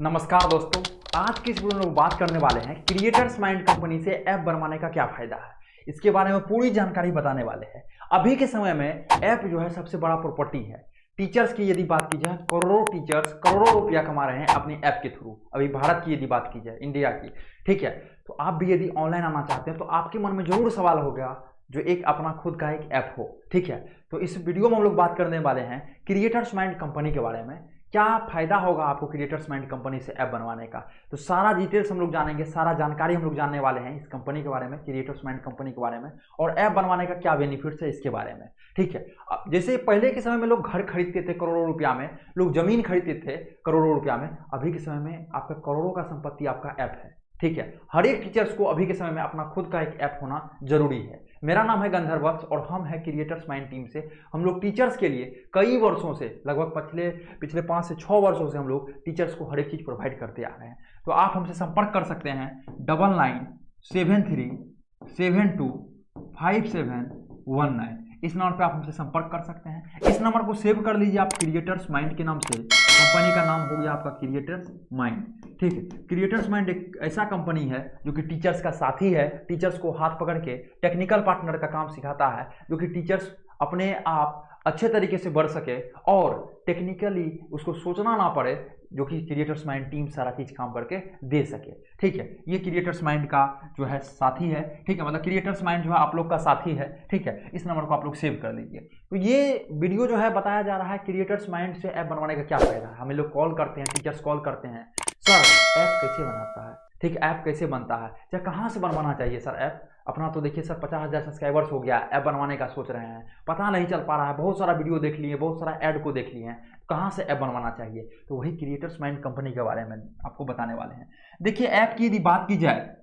नमस्कार दोस्तों, आज की इस वीडियो में लोग बात करने वाले हैं क्रिएटर्स माइंड कंपनी से ऐप बनवाने का क्या फायदा है। इसके बारे में पूरी जानकारी बताने वाले हैं। अभी के समय में ऐप जो है सबसे बड़ा प्रॉपर्टी है। टीचर्स की यदि बात की जाए, करोड़ों टीचर्स करोड़ों रुपया कमा रहे हैं अपनी ऐप के थ्रू। अभी भारत की यदि बात की जाए, इंडिया की, ठीक है, तो आप भी यदि ऑनलाइन आना चाहते हैं तो आपके मन में जरूर सवाल होगा जो एक अपना खुद का एक ऐप हो, ठीक है। तो इस वीडियो में हम लोग बात करने वाले हैं क्रिएटर्स माइंड कंपनी के बारे में। क्या फायदा होगा आपको क्रिएटर्स माइंड कंपनी से ऐप बनवाने का, तो सारा डिटेल्स हम लोग जानेंगे, सारा जानकारी हम लोग जानने वाले हैं इस कंपनी के बारे में, क्रिएटर्स माइंड कंपनी के बारे में, और ऐप बनवाने का क्या बेनिफिट्स है इसके बारे में, ठीक है। जैसे पहले के समय में लोग घर खरीदते थे करोड़ों रुपया में, लोग जमीन खरीदते थे करोड़ों रुपया में। अभी के समय में आपका करोड़ों का संपत्ति आपका ऐप है, ठीक है। हर एक टीचर्स को अभी के समय में अपना खुद का एक ऐप होना जरूरी है। मेरा नाम है गंधर्व वत्स और हम है क्रिएटर्स माइंड टीम से। हम लोग टीचर्स के लिए कई वर्षों से, लगभग पिछले 5 से 6 वर्षों से हम लोग टीचर्स को हर एक चीज़ प्रोवाइड करते आ रहे हैं। तो आप हमसे संपर्क कर सकते हैं 9973725719। इस नंबर पे आप हमसे संपर्क कर सकते हैं। इस नंबर को सेव कर लीजिए आप, क्रिएटर्स माइंड के नाम से। कंपनी का नाम हो गया आपका क्रिएटर्स माइंड, ठीक है। क्रिएटर्स माइंड एक ऐसा कंपनी है जो कि टीचर्स का साथी है। टीचर्स को हाथ पकड़ के टेक्निकल पार्टनर का काम सिखाता है, जो कि टीचर्स अपने आप अच्छे तरीके से बढ़ सके और टेक्निकली उसको सोचना ना पड़े, जो कि क्रिएटर्स माइंड टीम सारा चीज काम करके दे सके, ठीक है। ये क्रिएटर्स माइंड का जो है साथी है, ठीक है, मतलब क्रिएटर्स माइंड जो है आप लोग का साथी है, ठीक है। इस नंबर को आप लोग सेव कर लीजिए। तो ये वीडियो जो है बताया जा रहा है क्रिएटर्स माइंड से ऐप बनवाने का क्या फायदा है। हमें लोग कॉल करते हैं, टीचर्स कॉल करते हैं, सर ऐप कैसे बनाता है, ठीक, ऐप कैसे बनता है, या कहाँ से बनवाना चाहिए सर ऐप। अपना तो देखिए सर 50,000 सब्सक्राइबर्स हो गया, ऐप बनवाने का सोच रहे हैं, पता नहीं चल पा रहा है, बहुत सारा वीडियो देख लिए, बहुत सारा ऐड को देख लिए हैं, कहाँ से ऐप बनवाना चाहिए। तो वही क्रिएटर्स माइंड कंपनी के बारे में आपको बताने वाले हैं। देखिए ऐप की यदि बात की जाए,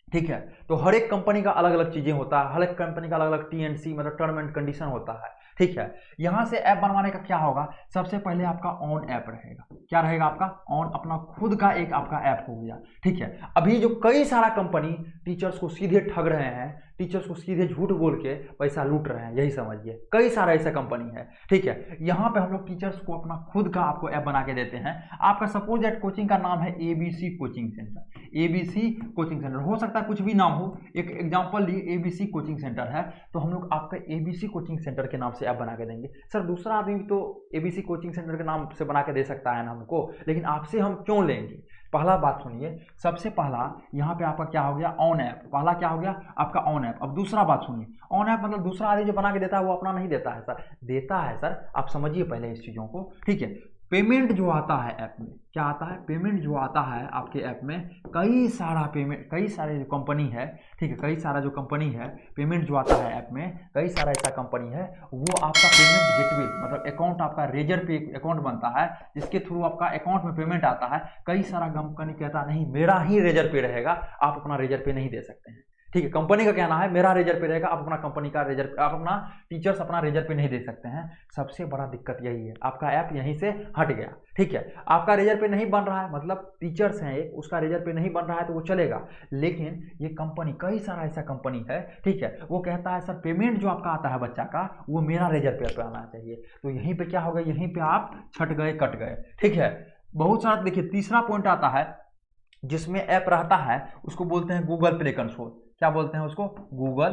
ठीक है, तो हर एक कंपनी का अलग अलग चीज़ें होता है, हर एक कंपनी का अलग अलग TNC मतलब टर्म एंड कंडीशन होता है, ठीक है। यहाँ से ऐप बनवाने का क्या होगा, सबसे पहले आपका ऑन ऐप रहेगा। क्या रहेगा आपका ऑन, अपना खुद का एक आपका ऐप हो गया, ठीक है। अभी जो कई सारा कंपनी टीचर्स को सीधे ठग रहे हैं, टीचर्स को सीधे झूठ बोल के पैसा लूट रहे हैं, यही समझिए, कई सारा ऐसा कंपनी है, ठीक है। यहाँ पे हम लोग टीचर्स को अपना खुद का आपको ऐप बना के देते हैं। आपका सपोज दैट कोचिंग का नाम है ABC coaching centre. ABC coaching centre हो सकता है कुछ भी नाम हो, एक एग्जांपल लिए ABC कोचिंग सेंटर है, तो हम लोग आपका ABC कोचिंग सेंटर के नाम से ऐप बना के देंगे। सर दूसरा आदमी भी तो ABC कोचिंग सेंटर के नाम से बना के दे सकता है ना हमको, लेकिन आपसे हम क्यों लेंगे। पहला बात सुनिए, सबसे पहला यहाँ पे आपका क्या हो गया, ऑन ऐप। पहला क्या हो गया आपका ऑन ऐप। अब दूसरा बात सुनिए, ऑन ऐप मतलब दूसरा आदमी जो बना के देता है वो अपना नहीं देता है सर, देता है सर, आप समझिए पहले इस चीज़ों को, ठीक है। पेमेंट जो आता है ऐप में, क्या आता है, पेमेंट जो आता है आपके ऐप में, कई सारा पेमेंट, कई सारे जो कंपनी है, ठीक है, कई सारा जो कंपनी है, पेमेंट जो आता है ऐप में, कई सारा ऐसा कंपनी है, वो आपका पेमेंट गेटवे मतलब अकाउंट, आपका रेजर पे अकाउंट बनता है, जिसके थ्रू आपका अकाउंट में पेमेंट आता है। कई सारा कंपनी कहता नहीं मेरा ही रेजर पे रहेगा, आप अपना रेजर पे नहीं दे सकते हैं, ठीक है। कंपनी का कहना है मेरा रेजर पे रहेगा, आप अपना कंपनी का रेजर, आप अपना टीचर्स अपना रेजर पे नहीं दे सकते हैं। सबसे बड़ा दिक्कत यही है, आपका ऐप यहीं से हट गया, ठीक है। आपका रेजर पे नहीं बन रहा है, मतलब टीचर्स हैं एक, उसका रेजर पे नहीं बन रहा है तो वो चलेगा, लेकिन ये कंपनी, कई सारा ऐसा कंपनी है, ठीक है, वो कहता है सर पेमेंट जो आपका आता है बच्चा का, वो मेरा रेजर पे आना चाहिए। तो यहीं पे क्या होगा, यहीं पे आप छट गए, कट गए, ठीक है। बहुत सारा देखिए, तीसरा पॉइंट आता है जिसमें ऐप रहता है, उसको बोलते हैं गूगल प्ले कंसोल। क्या बोलते हैं उसको, गूगल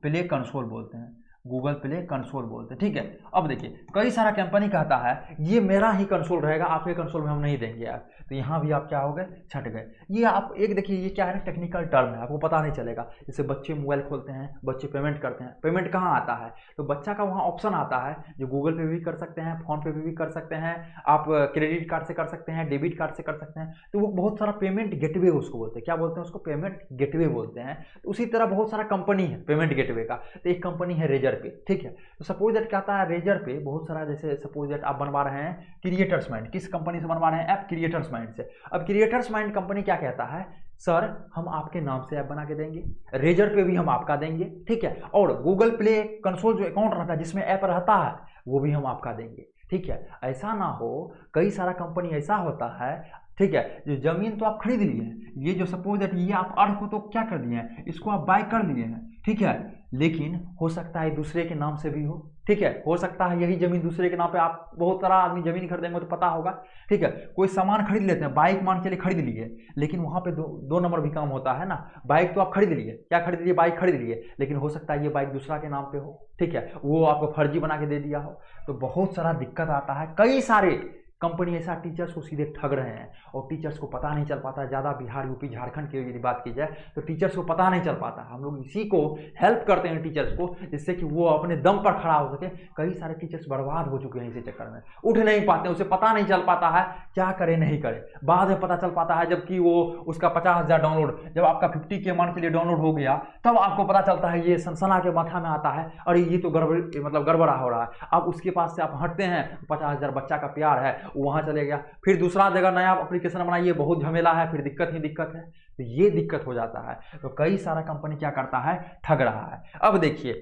प्ले कंसोल बोलते हैं, गूगल प्ले कंसोल बोलते हैं, ठीक है। अब देखिए कई सारा कंपनी कहता है ये मेरा ही कंसोल रहेगा, आपके कंसोल में हम नहीं देंगे यार, तो यहाँ भी आप क्या हो गए, छट गए। ये आप एक देखिए, ये क्या है ना, टेक्निकल टर्म है, आपको पता नहीं चलेगा। जैसे बच्चे मोबाइल खोलते हैं, बच्चे पेमेंट करते हैं, पेमेंट कहाँ आता है, तो बच्चा का वहाँ ऑप्शन आता है जो गूगल पे भी कर सकते हैं, फोन पे भी कर सकते हैं, आप क्रेडिट कार्ड से कर सकते हैं, डेबिट कार्ड से कर सकते हैं। तो वो बहुत सारा पेमेंट गेटवे उसको बोलते हैं, क्या बोलते हैं उसको, पेमेंट गेटवे बोलते हैं। तो उसी तरह बहुत सारा कंपनी है पेमेंट गेटवे का, तो एक कंपनी है रेजर पे, ठीक है। तो सपोज दैट कहता है रेजर पे बहुत सारा, जैसे सपोज दैट आप बनवा रहे हैं क्रिएटर्स माइंड, किस कंपनी से बनवा रहे हैं ऐप, क्रिएटर्स माइंड से। अब क्रिएटर्स माइंड कंपनी क्या कहता है, सर हम आपके नाम से ऐप बना के देंगे, रेजर पे भी हम आपका देंगे, ठीक है, और गूगल प्ले कंसोल जो अकाउंट रहता है जिसमें ऐप रहता है वो भी हम आपका देंगे, ठीक है। ऐसा ना हो, कई सारा कंपनी ऐसा होता है, ठीक है, जो जमीन तो आप खरीद लिए हैं, ये जो सपोज दैट ये आप अर्थ को तो क्या कर दिए हैं, इसको आप बाय कर लिए हैं, ठीक है, लेकिन हो सकता है दूसरे के नाम से भी हो, ठीक है। हो सकता है यही जमीन दूसरे के नाम पे, आप बहुत सारा आदमी जमीन खरीदेंगे तो पता होगा, ठीक है। कोई सामान खरीद लेते हैं, बाइक मान के लिए खरीद लिए, लेकिन वहां पे दो नंबर भी काम होता है ना। बाइक तो आप खरीद लिए, क्या खरीद लिए, बाइक खरीद लिए, लेकिन हो सकता है ये बाइक दूसरा के नाम पे हो, ठीक है, वो आपको फर्जी बना के दे दिया हो, तो बहुत सारा दिक्कत आता है। कई सारे कंपनी ऐसा टीचर्स को सीधे ठग रहे हैं और टीचर्स को पता नहीं चल पाता है। ज़्यादा बिहार, यूपी, झारखंड की यदि बात की जाए तो टीचर्स को पता नहीं चल पाता। हम लोग इसी को हेल्प करते हैं टीचर्स को, जिससे कि वो अपने दम पर खड़ा हो सके। कई सारे टीचर्स बर्बाद हो चुके हैं इसी चक्कर में, उठ नहीं पाते, उसे पता नहीं चल पाता है क्या करे नहीं करे। बाद में पता चल पाता है जबकि वो उसका 50,000 डाउनलोड, जब आपका 50K मान के लिए डाउनलोड हो गया, तब आपको पता चलता है, ये सनसना के माथा में आता है, अरे ये तो गड़बड़ा हो रहा है। अब उसके पास से आप हटते हैं, 50,000 बच्चा का प्यार है, वहां चले गया, फिर दूसरा जगह नया एप्लीकेशन बनाइए, बहुत झमेला है, फिर दिक्कत ही दिक्कत है। तो ये दिक्कत हो जाता है। तो कई सारा कंपनी क्या करता है, ठग रहा है। अब देखिए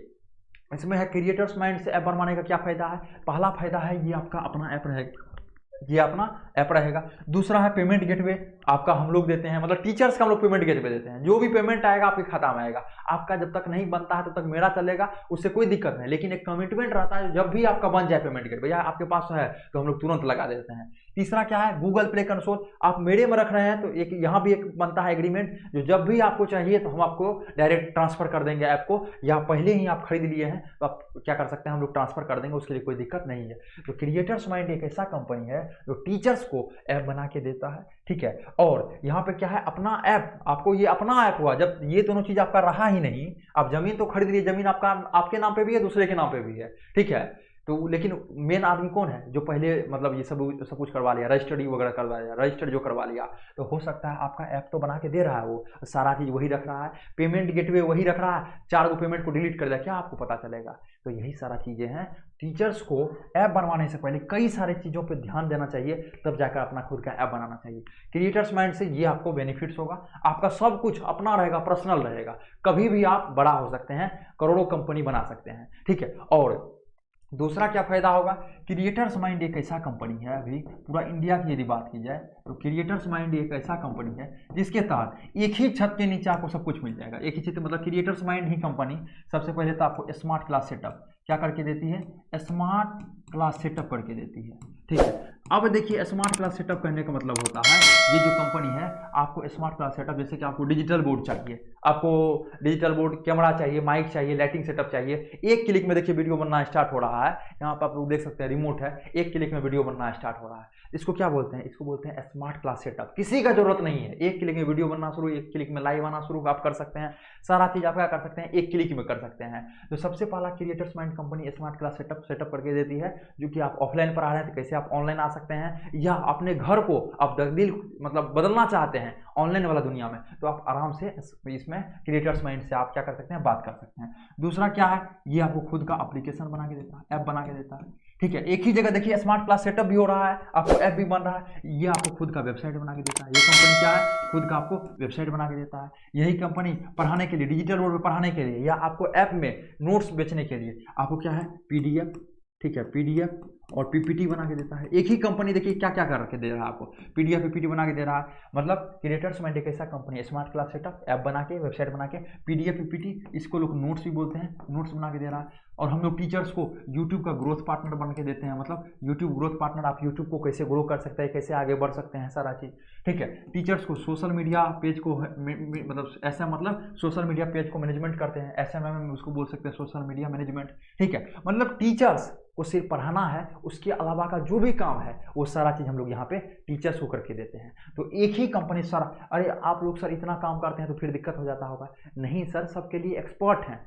इसमें है क्रिएटर्स माइंड से ऐप बनवाने का क्या फायदा है। पहला फायदा है ये आपका अपना ऐप रहेगा, ये अपना ऐप रहेगा। दूसरा है पेमेंट गेटवे, आपका हम लोग देते हैं, मतलब टीचर्स का हम लोग पेमेंट गेटवे देते हैं। जो भी पेमेंट आएगा आपके खाता में आएगा, आपका जब तक नहीं बनता है तब तक मेरा चलेगा, उससे कोई दिक्कत नहीं, लेकिन एक कमिटमेंट रहता है, जब भी आपका बन जाए पेमेंट गेटवे या आपके पास है तो हम लोग तुरंत लगा देते हैं। तीसरा क्या है, गूगल प्ले कंसोल, आप मेरे में रख रहे हैं तो एक यहाँ भी एक बनता है एग्रीमेंट, जो जब भी आपको चाहिए तो हम आपको डायरेक्ट ट्रांसफर कर देंगे ऐप को, या पहले ही आप खरीद लिए हैं तो आप क्या कर सकते हैं, हम लोग ट्रांसफर कर देंगे, उसके लिए कोई दिक्कत नहीं है। तो क्रिएटर्स माइंड एक ऐसा कंपनी है जो टीचर्स को ऐप बना के देता है, ठीक है। और यहाँ पे क्या है, अपना ऐप, आपको ये अपना ऐप हुआ जब ये दोनों चीज आपका रहा ही नहीं। आप जमीन तो खरीद लिए, जमीन आपका आपके नाम पे भी है, दूसरे के नाम पे भी है, ठीक है। तो लेकिन मेन आदमी कौन है, जो पहले मतलब ये सब कुछ करवा लिया, रजिस्टर्ड वगैरह करवा लिया, रजिस्टर्ड जो करवा लिया, तो हो सकता है आपका ऐप तो बना के दे रहा है, वो सारा चीज़ वही रख रहा है, पेमेंट गेटवे वही रख रहा है, 4 पेमेंट को डिलीट कर दिया, क्या आपको पता चलेगा। तो यही सारा चीज़ें हैं। टीचर्स को ऐप बनवाने से पहले कई सारी चीज़ों पर ध्यान देना चाहिए, तब जाकर अपना खुद का ऐप बनाना चाहिए। क्रिएटर्स माइंड से ये आपको बेनिफिट्स होगा, आपका सब कुछ अपना रहेगा, पर्सनल रहेगा, कभी भी आप बड़ा हो सकते हैं, करोड़ों कंपनी बना सकते हैं, ठीक है। और दूसरा क्या फायदा होगा, क्रिएटर्स माइंड एक ऐसा कंपनी है, अभी पूरा इंडिया की यदि बात की जाए तो क्रिएटर्स माइंड एक ऐसा कंपनी है जिसके तहत एक ही छत के नीचे आपको सब कुछ मिल जाएगा। एक ही छत मतलब क्रिएटर्स माइंड ही कंपनी सबसे पहले तो आपको स्मार्ट क्लास सेटअप क्या करके देती है, स्मार्ट क्लास सेटअप करके देती है, ठीक है। अब देखिए स्मार्ट क्लास सेटअप करने का मतलब होता है, ये जो कंपनी है आपको स्मार्ट क्लास सेटअप, जैसे कि आपको डिजिटल बोर्ड चाहिए, आपको डिजिटल बोर्ड, कैमरा चाहिए, माइक चाहिए, लाइटिंग सेटअप चाहिए, एक क्लिक में देखिए वीडियो बनना स्टार्ट हो रहा है। यहाँ पर आप लोग देख सकते हैं रिमोट है, एक क्लिक में वीडियो बनना स्टार्ट हो रहा है। इसको क्या बोलते हैं, इसको बोलते हैं स्मार्ट क्लास सेटअप। किसी का जरूरत नहीं है, एक क्लिक में वीडियो बनना शुरू, एक क्लिक में लाइव आना शुरू आप कर सकते हैं, सारा चीज आप क्या कर सकते हैं, एक क्लिक में कर सकते हैं। तो सबसे पहला creators mind company smart class setup करके देती है, जो कि आप ऑफलाइन पढ़ा रहे हैं तो कैसे आप ऑनलाइन आ सकते हैं, या अपने घर को आप तब्दील मतलब बदलना चाहते हैं ऑनलाइन वाला दुनिया में, तो आप आराम से इसमें क्रिएटर्स माइंड से आप क्या कर सकते हैं, बात कर सकते हैं। दूसरा क्या है, ये आपको खुद का एप्लीकेशन बना के देता है, ऐप बना के देता है, ठीक है। एक ही जगह देखिए स्मार्ट क्लास सेटअप भी हो रहा है, आपको ऐप भी बन रहा है, ये आपको खुद का वेबसाइट बना के देता है। ये कंपनी क्या है, खुद का आपको वेबसाइट बना के देता है। यही कंपनी पढ़ाने के लिए, डिजिटल बोर्ड पे पढ़ाने के लिए, या आपको ऐप में नोट्स बेचने के लिए आपको क्या है, PDF, ठीक है, PDF और PPT बना के देता है। एक ही कंपनी देखिए क्या क्या कर के दे रहा है आपको, PDF PPT बना के दे रहा है। मतलब क्रिएटर्स माइंड एक ऐसा कंपनी है, स्मार्ट क्लास सेटअप, ऐप बना के, वेबसाइट बना के, PDF PPT, इसको लोग नोट्स भी बोलते हैं, नोट्स बना के दे रहा है। और हम लोग टीचर्स को यूट्यूब का ग्रोथ पार्टनर बन के देते हैं, मतलब यूट्यूब ग्रोथ पार्टनर, आप यूट्यूब को कैसे ग्रो कर सकते हैं, कैसे आगे बढ़ सकते हैं, सारा चीज़, ठीक है। टीचर्स को सोशल मीडिया पेज को मतलब ऐसा, मतलब सोशल मीडिया पेज को मैनेजमेंट करते हैं, SMM उसको बोल सकते हैं, सोशल मीडिया मैनेजमेंट, ठीक है। मतलब टीचर्स को सिर्फ पढ़ाना है, उसके अलावा का जो भी काम है वो सारा चीज़ हम लोग यहाँ पे टीचर्स को करके देते हैं। तो एक ही कंपनी सारा, अरे आप लोग सर इतना काम करते हैं तो फिर दिक्कत हो जाता होगा, नहीं सर, सबके लिए एक्सपर्ट हैं।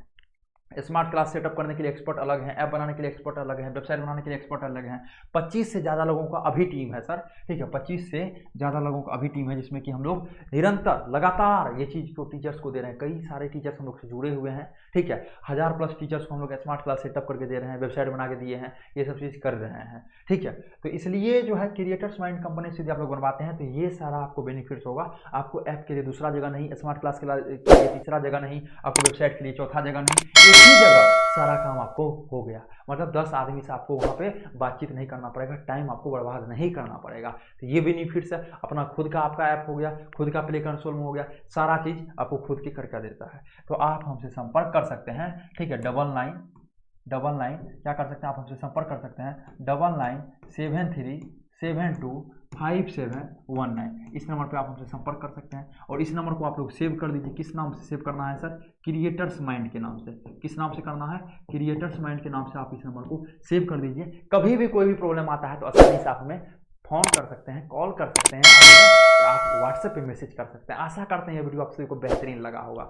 स्मार्ट क्लास सेटअप करने के लिए एक्सपर्ट अलग हैं, ऐप बनाने के लिए एक्सपर्ट अलग हैं, वेबसाइट बनाने के लिए एक्सपर्ट अलग हैं। 25 से ज़्यादा लोगों का अभी टीम है सर, ठीक है, 25 से ज़्यादा लोगों का अभी टीम है, जिसमें कि हम लोग निरंतर लगातार ये चीज़ को टीचर्स को दे रहे हैं। कई सारे टीचर्स हम लोग से जुड़े हुए हैं, ठीक है, 1000+ टीचर्स को हम लोग स्मार्ट क्लास सेटअप करके दे रहे हैं, वेबसाइट बना के दिए हैं, ये सब चीज़ कर रहे हैं, ठीक है। तो इसलिए जो है क्रिएटर्स माइंड कंपनी से यदि आप लोग बनवाते हैं तो ये सारा आपको बेनिफिट्स होगा। आपको ऐप के लिए दूसरा जगह नहीं, स्मार्ट क्लास के लिए तीसरा जगह नहीं, आपको वेबसाइट के लिए चौथा जगह नहीं, एक ही जगह सारा काम आपको हो गया। मतलब 10 आदमी से आपको वहाँ पे बातचीत नहीं करना पड़ेगा, टाइम आपको बर्बाद नहीं करना पड़ेगा। तो ये बेनिफिट्स है, अपना खुद का आपका ऐप हो गया, खुद का प्ले कंसोल में हो गया, सारा चीज़ आपको खुद के करके देता है। तो आप हमसे संपर्क कर सकते हैं, ठीक है, 9 क्या कर सकते हैं, आप हमसे संपर्क कर सकते हैं 9973725719। इस नंबर पे आप हमसे संपर्क कर सकते हैं और इस नंबर को आप लोग सेव कर दीजिए। किस नाम से सेव करना है सर? क्रिएटर्स माइंड के नाम से। किस नाम से करना है? क्रिएटर्स माइंड के नाम से आप इस नंबर को सेव कर दीजिए। कभी भी कोई भी प्रॉब्लम आता है तो आसानी से आप हमें फोन कर सकते हैं, कॉल कर सकते हैं, आप व्हाट्सएप पे मैसेज कर सकते हैं। आशा करते हैं ये वीडियो आप सभी को बेहतरीन लगा होगा।